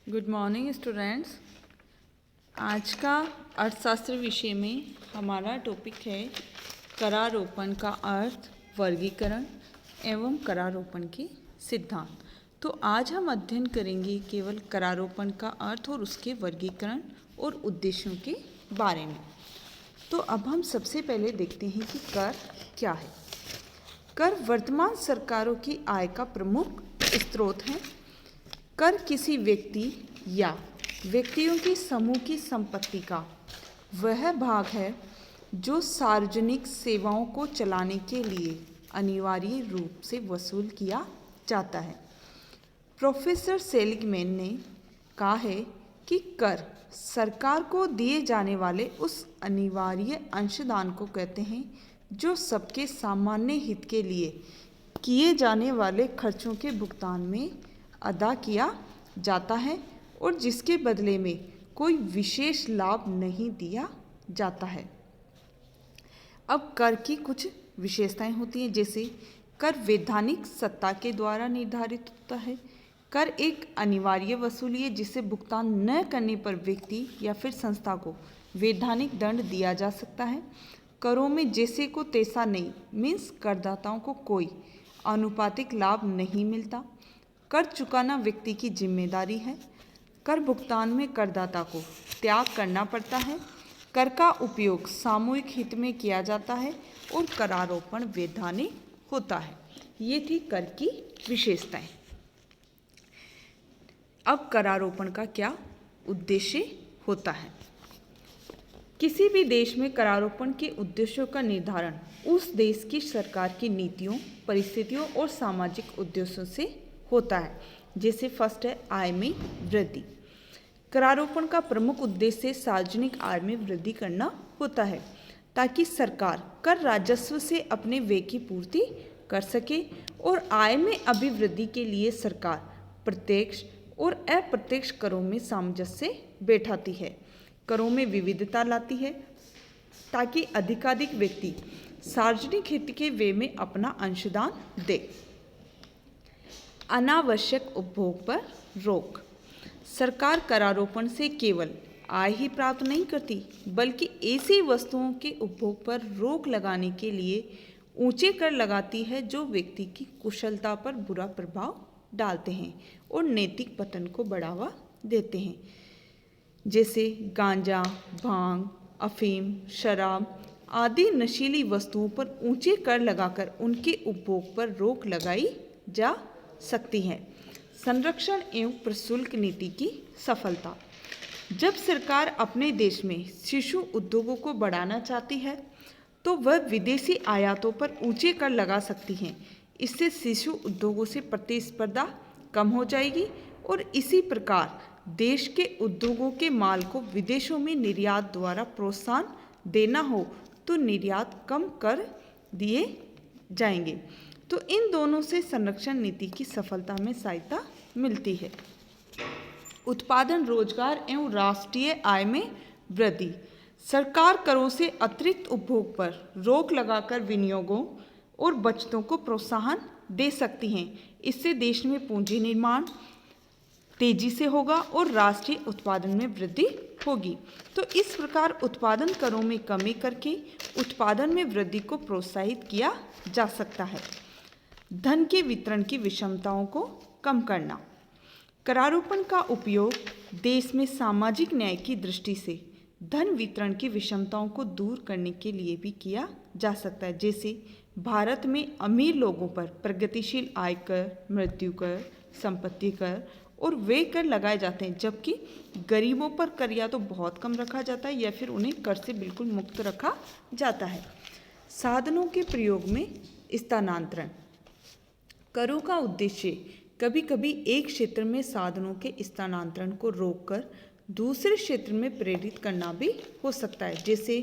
Good morning students. आज का अर्थशास्त्र विषय में हमारा टॉपिक है करारोपण का अर्थ, वर्गीकरण एवं करारोपण के सिद्धांत। तो आज हम अध्ययन करेंगे केवल करारोपण का अर्थ और उसके वर्गीकरण और उद्देश्यों के बारे में। तो अब हम सबसे पहले देखते हैं कि कर क्या है। कर वर्तमान सरकारों की आय का प्रमुख स्रोत है। कर किसी व्यक्ति या व्यक्तियों के समूह की संपत्ति का वह भाग है जो सार्वजनिक सेवाओं को चलाने के लिए अनिवार्य रूप से वसूल किया जाता है। प्रोफेसर सेलिगमैन ने कहा है कि कर सरकार को दिए जाने वाले उस अनिवार्य अंशदान को कहते हैं जो सबके सामान्य हित के लिए किए जाने वाले खर्चों के भुगतान में अदा किया जाता है और जिसके बदले में कोई विशेष लाभ नहीं दिया जाता है। अब कर की कुछ विशेषताएं होती हैं, जैसे कर वैधानिक सत्ता के द्वारा निर्धारित होता है। कर एक अनिवार्य वसूली है जिसे भुगतान न करने पर व्यक्ति या फिर संस्था को वैधानिक दंड दिया जा सकता है। करों में जैसे को तैसा नहीं, मीन्स करदाताओं को कोई आनुपातिक लाभ नहीं मिलता। कर चुकाना व्यक्ति की जिम्मेदारी है। कर भुगतान में करदाता को त्याग करना पड़ता है। कर का उपयोग सामूहिक हित में किया जाता है और करारोपण वैधानिक होता है। ये थी कर की विशेषताएं। अब करारोपण का क्या उद्देश्य होता है। किसी भी देश में करारोपण के उद्देश्यों का निर्धारण उस देश की सरकार की नीतियों, परिस्थितियों और सामाजिक उद्देश्यों से होता है। जैसे फर्स्ट है आय में वृद्धि। करारोपण का प्रमुख उद्देश्य सार्वजनिक आय में वृद्धि करना होता है ताकि सरकार कर राजस्व से अपने व्यय की पूर्ति कर सके और आय में अभिवृद्धि के लिए सरकार प्रत्यक्ष और अप्रत्यक्ष करों में सामंजस्य बैठाती है। करों में विविधता लाती है ताकि अधिकाधिक व्यक्ति सार्वजनिक हित के व्यय में अपना अंशदान दे। अनावश्यक उपभोग पर रोक। सरकार करारोपण से केवल आय ही प्राप्त नहीं करती बल्कि ऐसी वस्तुओं के उपभोग पर रोक लगाने के लिए ऊंचे कर लगाती है जो व्यक्ति की कुशलता पर बुरा प्रभाव डालते हैं और नैतिक पतन को बढ़ावा देते हैं। जैसे गांजा, भांग, अफीम, शराब आदि नशीली वस्तुओं पर ऊंचे कर लगाकर उनके उपभोग पर रोक लगाई जा सकती है। संरक्षण एवं प्रशुल्क नीति की सफलता। जब सरकार अपने देश में शिशु उद्योगों को बढ़ाना चाहती है तो वह विदेशी आयातों पर ऊंचे कर लगा सकती है। इससे शिशु उद्योगों से प्रतिस्पर्धा कम हो जाएगी और इसी प्रकार देश के उद्योगों के माल को विदेशों में निर्यात द्वारा प्रोत्साहन देना हो तो निर्यात कम कर दिए जाएंगे। तो इन दोनों से संरक्षण नीति की सफलता में सहायता मिलती है। उत्पादन, रोजगार एवं राष्ट्रीय आय में वृद्धि। सरकार करों से अतिरिक्त उपभोग पर रोक लगाकर विनियोगों और बचतों को प्रोत्साहन दे सकती हैं। इससे देश में पूंजी निर्माण तेजी से होगा और राष्ट्रीय उत्पादन में वृद्धि होगी। तो इस प्रकार उत्पादन करों में कमी करके उत्पादन में वृद्धि को प्रोत्साहित किया जा सकता है। धन के वितरण की विषमताओं को कम करना। करारोपण का उपयोग देश में सामाजिक न्याय की दृष्टि से धन वितरण की विषमताओं को दूर करने के लिए भी किया जा सकता है। जैसे भारत में अमीर लोगों पर प्रगतिशील आयकर, मृत्यु कर, संपत्ति कर और व्यय कर लगाए जाते हैं, जबकि गरीबों पर कर या तो बहुत कम रखा जाता है या फिर उन्हें कर से बिल्कुल मुक्त रखा जाता है। साधनों के प्रयोग में स्थानांतरण। करों का उद्देश्य कभी कभी एक क्षेत्र में साधनों के स्थानांतरण को रोककर दूसरे क्षेत्र में प्रेरित करना भी हो सकता है। जैसे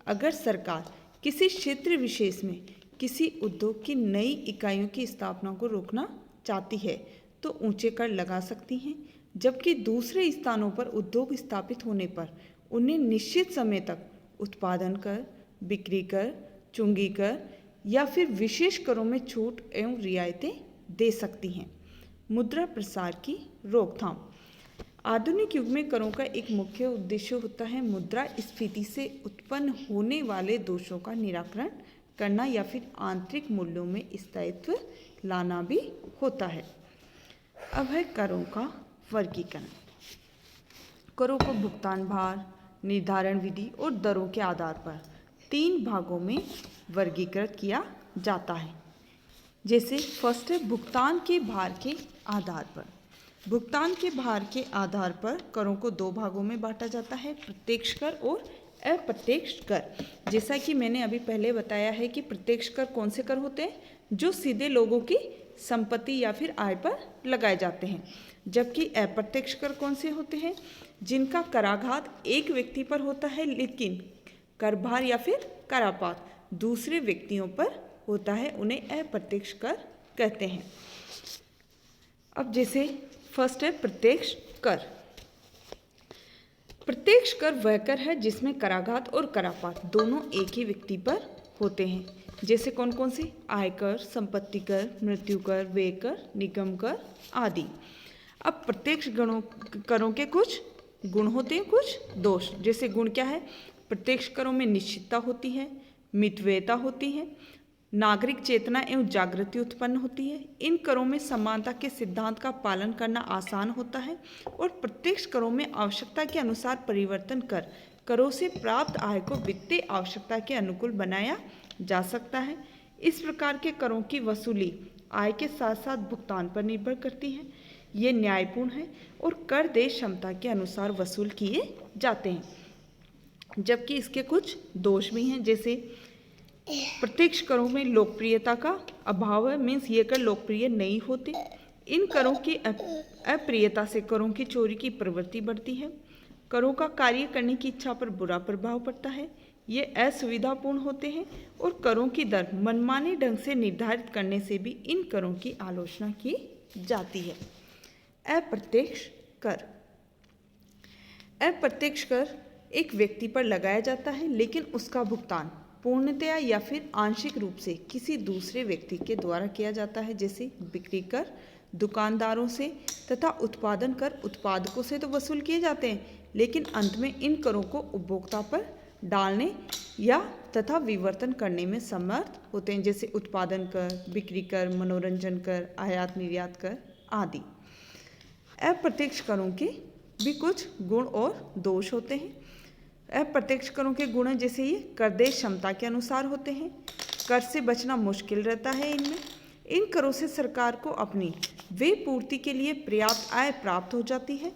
अगर सरकार किसी क्षेत्र विशेष में किसी उद्योग की नई इकाइयों की स्थापना को रोकना चाहती है तो ऊंचे कर लगा सकती हैं, जबकि दूसरे स्थानों पर उद्योग स्थापित होने पर उन्हें निश्चित समय तक उत्पादन कर, बिक्री कर, चुंगी कर या फिर विशेष करों में छूट एवं रियायतें दे सकती हैं। मुद्रा प्रसार की रोकथाम। आधुनिक युग में करों का एक मुख्य उद्देश्य होता है मुद्रास्फीति से उत्पन्न होने वाले दोषों का निराकरण करना या फिर आंतरिक मूल्यों में स्थायित्व लाना भी होता है। अब है करों का वर्गीकरण। करों को भुगतान भार, निर्धारण विधि और दरों के आधार पर 3 भागों में वर्गीकृत किया जाता है। जैसे फर्स्ट है भुगतान के भार के आधार पर। भुगतान के भार के आधार पर करों को 2 भागों में बांटा जाता है, प्रत्यक्ष कर और अप्रत्यक्ष कर। जैसा कि मैंने अभी पहले बताया है कि प्रत्यक्ष कर कौन से कर होते हैं, जो सीधे लोगों की संपत्ति या फिर आय पर लगाए जाते हैं, जबकि अप्रत्यक्ष कर कौन से होते हैं, जिनका कराघात एक व्यक्ति पर होता है लेकिन कर भार या फिर करापात दूसरे व्यक्तियों पर होता है, उन्हें अप्रत्यक्ष कर कहते हैं। अब जैसे फर्स्ट है प्रत्यक्ष कर। प्रत्यक्ष कर वह कर है जिसमें कराघात और करापात दोनों एक ही व्यक्ति पर होते हैं। जैसे कौन कौन से, आयकर, संपत्ति कर, मृत्यु कर, व्यय कर, निगम कर आदि। अब प्रत्यक्ष करों के कुछ गुण होते हैं, कुछ दोष। जैसे गुण क्या है, प्रत्यक्ष करों में निश्चितता होती है, मितव्ययता होती है, नागरिक चेतना एवं जागृति उत्पन्न होती है। इन करों में समानता के सिद्धांत का पालन करना आसान होता है और प्रत्यक्ष करों में आवश्यकता के अनुसार परिवर्तन कर करों से प्राप्त आय को वित्तीय आवश्यकता के अनुकूल बनाया जा सकता है। इस प्रकार के करों की वसूली आय के साथ साथ भुगतान पर निर्भर करती है। ये न्यायपूर्ण है और कर देय क्षमता के अनुसार वसूल किए जाते हैं, जबकि इसके कुछ दोष भी हैं। जैसे प्रत्यक्ष करों में लोकप्रियता का अभाव है, मीन्स ये कर लोकप्रिय नहीं होते। इन करों की अप्रियता से करों की चोरी की प्रवृत्ति बढ़ती है। करों का कार्य करने की इच्छा पर बुरा प्रभाव पड़ता है। ये असुविधापूर्ण होते हैं और करों की दर मनमाने ढंग से निर्धारित करने से भी इन करों की आलोचना की जाती है। अप्रत्यक्ष कर। अप्रत्यक्ष कर एक व्यक्ति पर लगाया जाता है लेकिन उसका भुगतान पूर्णतया या फिर आंशिक रूप से किसी दूसरे व्यक्ति के द्वारा किया जाता है। जैसे बिक्री कर दुकानदारों से तथा उत्पादन कर उत्पादकों से तो वसूल किए जाते हैं, लेकिन अंत में इन करों को उपभोक्ता पर डालने या तथा विवर्तन करने में समर्थ होते हैं। जैसे उत्पादन कर, बिक्री कर, मनोरंजन कर, आयात निर्यात कर आदि। अप्रत्यक्ष करों के भी कुछ गुण और दोष होते हैं। अप्रत्यक्ष करों के गुण जैसे ये कर देय क्षमता के अनुसार होते हैं, कर से बचना मुश्किल रहता है इनमें। इन करों से सरकार को अपनी व्यय पूर्ति के लिए पर्याप्त आय प्राप्त हो जाती है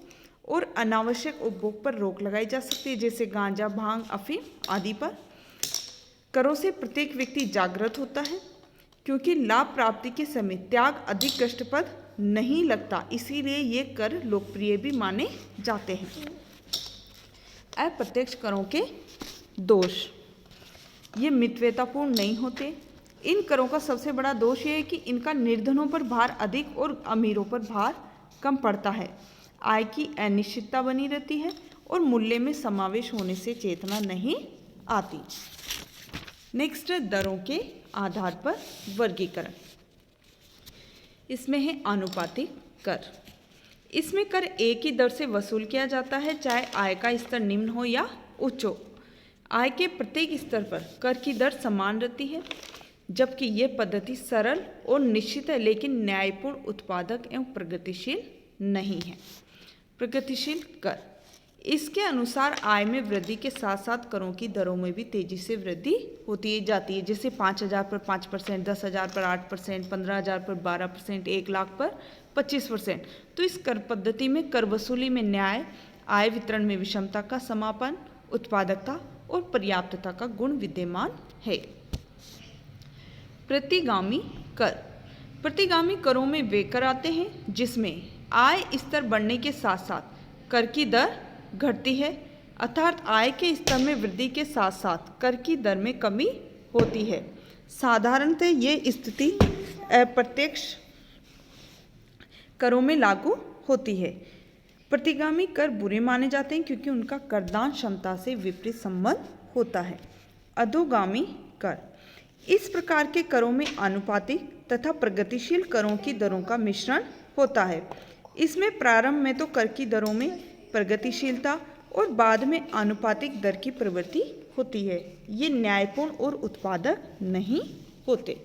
और अनावश्यक उपभोग पर रोक लगाई जा सकती है। जैसे गांजा, भांग, अफीम आदि पर। करों से प्रत्येक व्यक्ति जागृत होता है क्योंकि लाभ प्राप्ति के समय त्याग अधिक कष्टप्रद नहीं लगता, इसीलिए ये कर लोकप्रिय भी माने जाते हैं। अप्रत्यक्ष करों के दोष, ये मितव्ययतापूर्ण नहीं होते। इन करों का सबसे बड़ा दोष ये है कि इनका निर्धनों पर भार अधिक और अमीरों पर भार कम पड़ता है। आय की अनिश्चितता बनी रहती है और मूल्य में समावेश होने से चेतना नहीं आती। नेक्स्ट है दरों के आधार पर वर्गीकरण। इसमें है आनुपातिक कर। इसमें कर एक ही दर से वसूल किया जाता है, चाहे आय का स्तर निम्न हो या उच्च हो। आय के प्रत्येक स्तर पर कर की दर समान रहती है, जबकि यह पद्धति सरल और निश्चित है लेकिन न्यायपूर्ण, उत्पादक एवं प्रगतिशील नहीं है। प्रगतिशील कर, इसके अनुसार आय में वृद्धि के साथ साथ करों की दरों में भी तेजी से वृद्धि होती जाती है। जैसे 5,000 पर 5%, 10,000 पर 8%, 15,000 पर 12%, 1 लाख पर 25%। तो इस कर पद्धति में कर वसूली में न्याय, आय वितरण में विषमता का समापन, उत्पादकता और पर्याप्तता का गुण विद्यमान है। प्रतिगामी कर। प्रतिगामी करों में वे कर आते हैं जिसमें आय स्तर बढ़ने के साथ साथ कर की दर घटती है, अर्थात आय के स्तर में वृद्धि के साथ साथ कर की दर में कमी होती है। साधारणतः ये स्थिति अप्रत्यक्ष करों में लागू होती है। प्रतिगामी कर बुरे माने जाते हैं क्योंकि उनका करदान क्षमता से विपरीत संबंध होता है। अधोगामी कर, इस प्रकार के करों में आनुपातिक तथा प्रगतिशील करों की दरों का मिश्रण होता है। इसमें प्रारंभ में तो कर की दरों में प्रगतिशीलता और बाद में आनुपातिक दर की प्रवृत्ति होती है। ये न्यायपूर्ण और उत्पादक नहीं होते।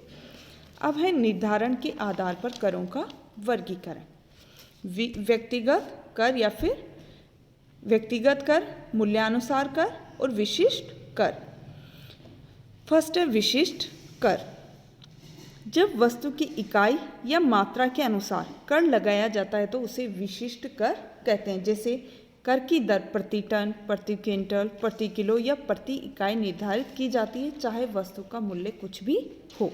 अब है निर्धारण के आधार पर करों का वर्गीकरण। व्यक्तिगत कर या फिर व्यक्तिगत कर, मूल्यानुसार कर और विशिष्ट कर। फर्स्ट है विशिष्ट कर। जब वस्तु की इकाई या मात्रा के अनुसार कर लगाया जाता है तो उसे विशिष्ट कर कहते हैं। जैसे कर की दर प्रति टन, प्रति क्विंटल, प्रति किलो या प्रति इकाई निर्धारित की जाती है, चाहे वस्तु का मूल्य कुछ भी हो।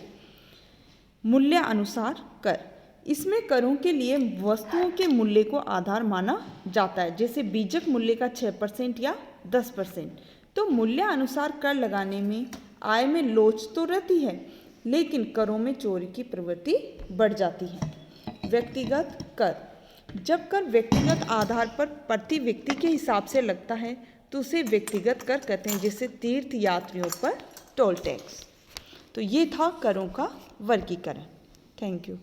मूल्य अनुसार कर। इसमें करों के लिए वस्तुओं के मूल्य को आधार माना जाता है। जैसे बीजक मूल्य का 6% या 10%। तो मूल्य अनुसार कर लगाने में आय में लोच तो रहती है, लेकिन करों में चोरी की प्रवृत्ति बढ़ जाती है। व्यक्तिगत कर। जब कर व्यक्तिगत आधार पर प्रति व्यक्ति के हिसाब से लगता है तो उसे व्यक्तिगत कर कहते हैं, जैसे तीर्थ यात्रियों पर टोल टैक्स। तो ये था करों का वर्गीकरण। Thank you.